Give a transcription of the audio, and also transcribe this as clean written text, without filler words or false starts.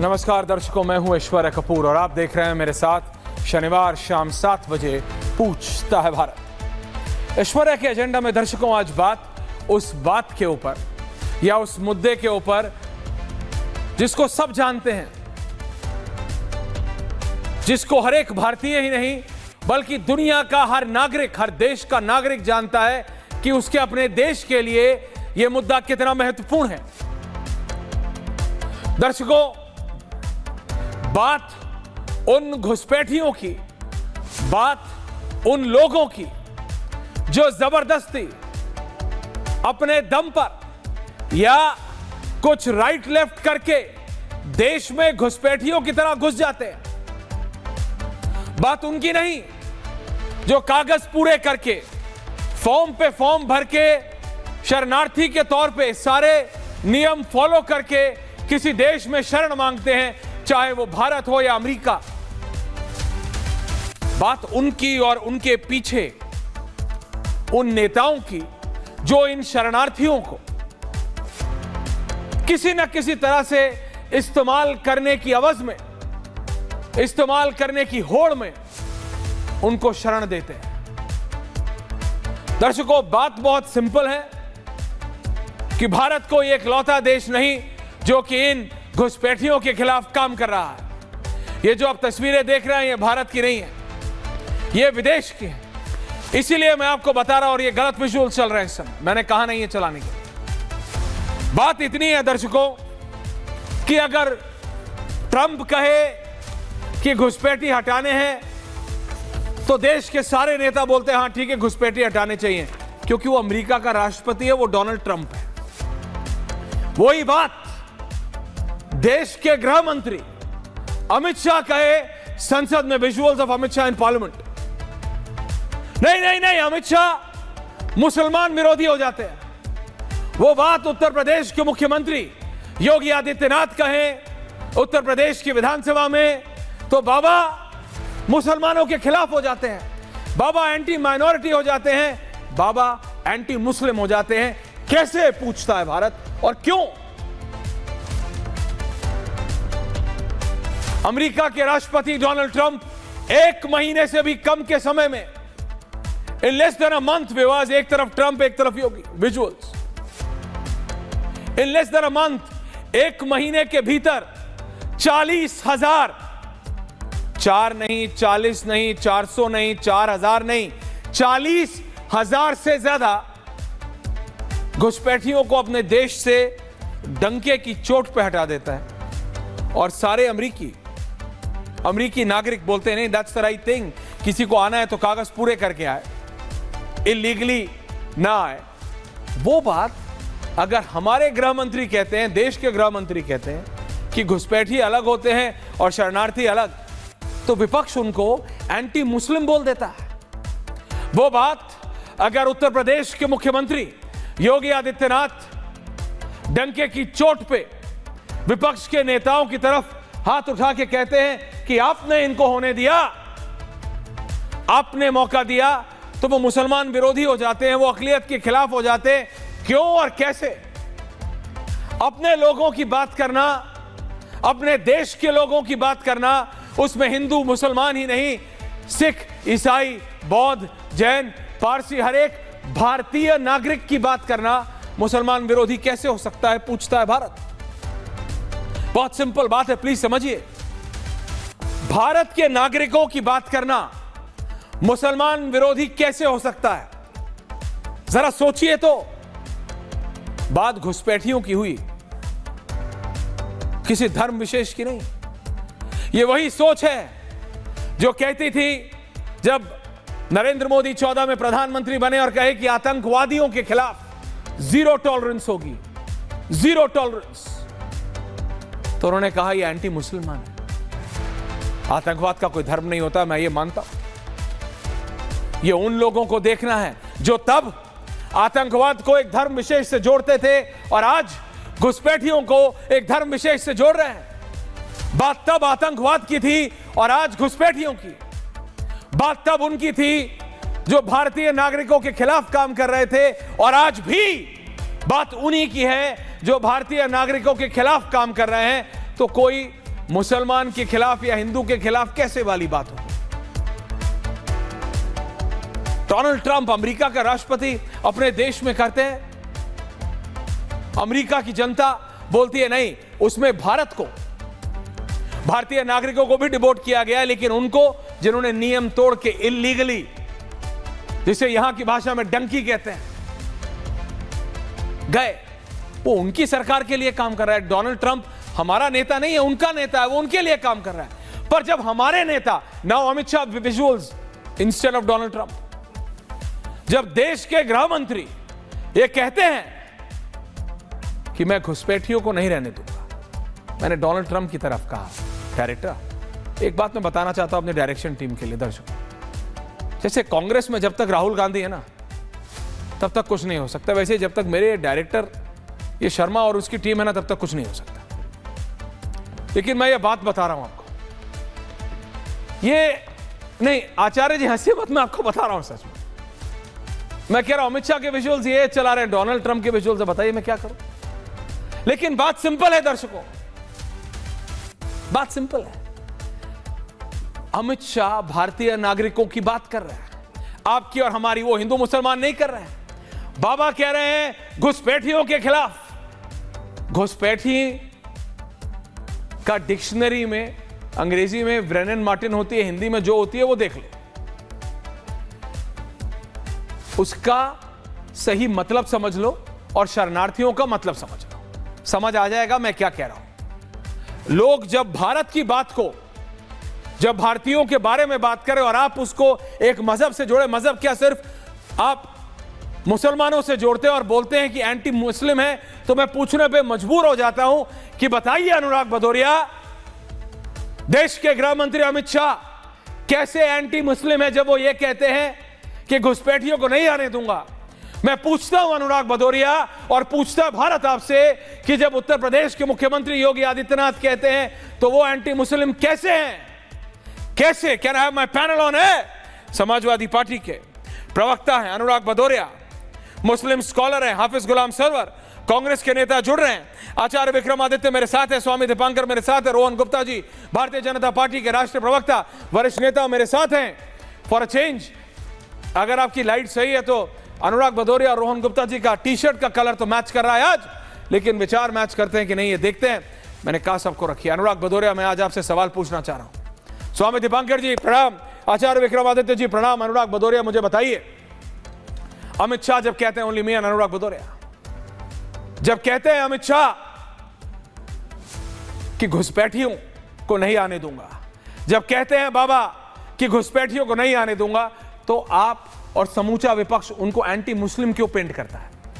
नमस्कार दर्शकों, मैं हूं ऐश्वर्या कपूर और आप देख रहे हैं मेरे साथ शनिवार शाम 7 बजे पूछता है भारत। ऐश्वर्या के एजेंडा में दर्शकों आज बात उस बात के ऊपर या उस मुद्दे के ऊपर जिसको सब जानते हैं, जिसको हर एक भारतीय ही नहीं बल्कि दुनिया का हर नागरिक, हर देश का नागरिक जानता है कि उसके अपने देश के लिए यह मुद्दा कितना महत्वपूर्ण है। दर्शकों, बात उन घुसपैठियों की, बात उन लोगों की जो जबरदस्ती अपने दम पर या कुछ राइट लेफ्ट करके देश में घुसपैठियों की तरह घुस जाते हैं। बात उनकी नहीं जो कागज पूरे करके, फॉर्म पे फॉर्म भर के, शरणार्थी के तौर पे सारे नियम फॉलो करके किसी देश में शरण मांगते हैं, चाहे वो भारत हो या अमेरिका। बात उनकी और उनके पीछे उन नेताओं की जो इन शरणार्थियों को किसी न किसी तरह से इस्तेमाल करने की अवज में, इस्तेमाल करने की होड़ में उनको शरण देते हैं। दर्शकों, बात बहुत सिंपल है कि भारत को एक इकलौता देश नहीं जो कि इन घुसपैठियों के खिलाफ काम कर रहा है। ये जो आप तस्वीरें देख रहे हैं ये भारत की नहीं है, ये विदेश की है। इसीलिए मैं आपको बता रहा हूं और ये गलत विजुअल चल रहे हैं इस समय, मैंने कहा नहीं है चलाने की। बात इतनी है दर्शकों कि अगर ट्रंप कहे कि घुसपैठी हटाने हैं तो देश के सारे नेता बोलते हैं हाँ ठीक है घुसपैठी हटाने चाहिए, क्योंकि वो अमेरिका का राष्ट्रपति है, वो डोनाल्ड ट्रंप है। वही बात देश के गृह मंत्री अमित शाह कहे संसद में, visuals of Amit Shah in parliament, नहीं नहीं नहीं अमित शाह मुसलमान विरोधी हो जाते हैं। वो बात उत्तर प्रदेश के मुख्यमंत्री योगी आदित्यनाथ कहें उत्तर प्रदेश की विधानसभा में तो बाबा मुसलमानों के खिलाफ हो जाते हैं, बाबा एंटी माइनॉरिटी हो जाते हैं, बाबा एंटी मुस्लिम हो जाते हैं। कैसे पूछता है भारत और क्यों? अमेरिका के राष्ट्रपति डोनाल्ड ट्रंप 1 महीने से भी कम के समय में, in less than a month, विवाद एक तरफ ट्रंप एक तरफ Yogi, visuals, in less than a month, 1 महीने के भीतर 40,000, 4 नहीं, 40 नहीं, 400 नहीं, 4,000 नहीं, 40,000 से ज्यादा घुसपैठियों को अपने देश से डंके की चोट पे हटा देता है। और सारे अमेरिकी नागरिक बोलते हैं नहीं, दैट्स द राइट थिंग, किसी को आना है तो कागज पूरे करके आए, इलीगली ना आए। वो बात अगर हमारे गृह मंत्री कहते हैं, देश के गृह मंत्री कहते हैं कि घुसपैठी अलग होते हैं और शरणार्थी अलग, तो विपक्ष उनको एंटी मुस्लिम बोल देता है। वो बात अगर उत्तर प्रदेश के मुख्यमंत्री योगी आदित्यनाथ डंके की चोट पे विपक्ष के नेताओं की तरफ हाथ उठा के कहते हैं कि आपने इनको होने दिया, आपने मौका दिया, तो वो मुसलमान विरोधी हो जाते हैं, वो अक़लियत के खिलाफ हो जाते हैं। क्यों और कैसे? अपने लोगों की बात करना, अपने देश के लोगों की बात करना, उसमें हिंदू मुसलमान ही नहीं, सिख, ईसाई, बौद्ध, जैन, पारसी, हर एक भारतीय नागरिक की बात करना मुसलमान विरोधी कैसे हो सकता है, पूछता है भारत। बहुत सिंपल बात है, प्लीज समझिए। भारत के नागरिकों की बात करना मुसलमान विरोधी कैसे हो सकता है? जरा सोचिए तो। बात घुसपैठियों की हुई, किसी धर्म विशेष की नहीं। ये वही सोच है जो कहती थी जब नरेंद्र मोदी 14 में प्रधानमंत्री बने और कहे कि आतंकवादियों के खिलाफ जीरो टॉलरेंस होगी, जीरो टॉलरेंस। तो उन्होंने कहा ये एंटी मुसलमान है। आतंकवाद का कोई धर्म नहीं होता, मैं ये मानता हूं। ये उन लोगों को देखना है जो तब आतंकवाद को एक धर्म विशेष से जोड़ते थे और आज घुसपैठियों को एक धर्म विशेष से जोड़ रहे हैं। बात तब आतंकवाद की थी और आज घुसपैठियों की। बात तब उनकी थी जो भारतीय नागरिकों के खिलाफ काम कर रहे थे और आज भी बात उन्हीं की है जो भारतीय नागरिकों के खिलाफ काम कर रहे हैं। तो कोई मुसलमान के खिलाफ या हिंदू के खिलाफ कैसे वाली बात हो। डोनाल्ड ट्रंप अमेरिका का राष्ट्रपति अपने देश में करते हैं, अमेरिका की जनता बोलती है नहीं, उसमें भारत को, भारतीय नागरिकों को भी डिपोर्ट किया गया, लेकिन उनको जिन्होंने नियम तोड़ के इल्लीगली, जिसे यहां की भाषा में डंकी कहते हैं, गए, वो उनकी सरकार के लिए काम कर रहा है। डोनाल्ड ट्रंप हमारा नेता नहीं है, उनका नेता है, वो उनके लिए काम कर रहा है। पर जब हमारे नेता, now Amit Shah visuals instead of Donald Trump, जब देश के गृह मंत्री ये कहते हैं कि मैं घुसपैठियों को नहीं रहने दूंगा, मैंने डोनाल्ड ट्रंप की तरफ कहा, डायरेक्टर एक बात मैं बताना चाहता हूं अपने डायरेक्शन टीम के लिए, दर्शकों, जैसे कांग्रेस में जब तक राहुल गांधी है ना तब तक कुछ नहीं हो सकता, वैसे जब तक मेरे डायरेक्टर ये शर्मा और उसकी टीम है ना तब तक कुछ नहीं हो सकता। लेकिन मैं ये बात बता रहा हूं आपको, ये नहीं आचार्य जी हंसी मत, मैं आपको बता रहा हूं सच में, मैं कह रहा हूं अमित शाह के विजुअल्स ये चला रहे हैं, डोनाल्ड ट्रंप के विजुअल्स, बताइए मैं क्या करूं। लेकिन बात सिंपल है दर्शकों, बात सिंपल है। अमित शाह भारतीय नागरिकों की बात कर रहे हैं, आपकी और हमारी, वो हिंदू मुसलमान नहीं कर रहे हैं। बाबा कह रहे हैं घुसपैठियों के खिलाफ। घुसपैठी का डिक्शनरी में अंग्रेजी में ब्रेनन मार्टिन होती है, हिंदी में जो होती है वो देख लो, उसका सही मतलब समझ लो और शरणार्थियों का मतलब समझ लो, समझ आ जाएगा मैं क्या कह रहा हूं। लोग जब भारत की बात को, जब भारतीयों के बारे में बात करें और आप उसको एक मजहब से जोड़े, मजहब क्या सिर्फ आप मुसलमानों से जोड़ते हैं और बोलते हैं कि एंटी मुस्लिम है, तो मैं पूछने पे मजबूर हो जाता हूं कि बताइए अनुराग भदौरिया, देश के गृह मंत्री अमित शाह कैसे एंटी मुस्लिम है जब वो ये कहते हैं कि घुसपैठियों को नहीं आने दूंगा। मैं पूछता हूं अनुराग भदौरिया और पूछता है भारत आपसे कि जब उत्तर प्रदेश के मुख्यमंत्री योगी आदित्यनाथ कहते हैं तो वो एंटी मुस्लिम कैसे हैं? कैसे? Can I have my panel on है? समाजवादी पार्टी के प्रवक्ता हैं अनुराग भदौरिया, मुस्लिम स्कॉलर हैं हाफिज गुलाम सरवर, कांग्रेस के नेता जुड़ रहे हैं, आचार्य विक्रमादित्य मेरे साथ है, स्वामी दीपांकर मेरे साथ है, रोहन गुप्ता जी भारतीय जनता पार्टी के राष्ट्रीय प्रवक्ता वरिष्ठ नेता मेरे साथ हैं। फॉर अ चेंज, अगर आपकी लाइट सही है तो अनुराग भदौरिया और रोहन गुप्ता जी का टी शर्ट का कलर तो मैच कर रहा है आज, लेकिन विचार मैच करते हैं कि नहीं ये देखते हैं। मैंने कहा सबको रखिए। अनुराग भदौरिया, मैं आज आपसे सवाल पूछना चाह रहा हूं। स्वामी दीपांकर जी प्रणाम, आचार्य विक्रमादित्य जी प्रणाम। अनुराग भदौरिया मुझे बताइए, अमित शाह जब कहते हैं, ओनली मी एंड अनुराग भदौरिया, जब कहते हैं अमित शाह कि घुसपैठियों को नहीं आने दूंगा, जब कहते हैं बाबा कि घुसपैठियों को नहीं आने दूंगा, तो आप और समूचा विपक्ष उनको एंटी मुस्लिम क्यों पेंट करता है?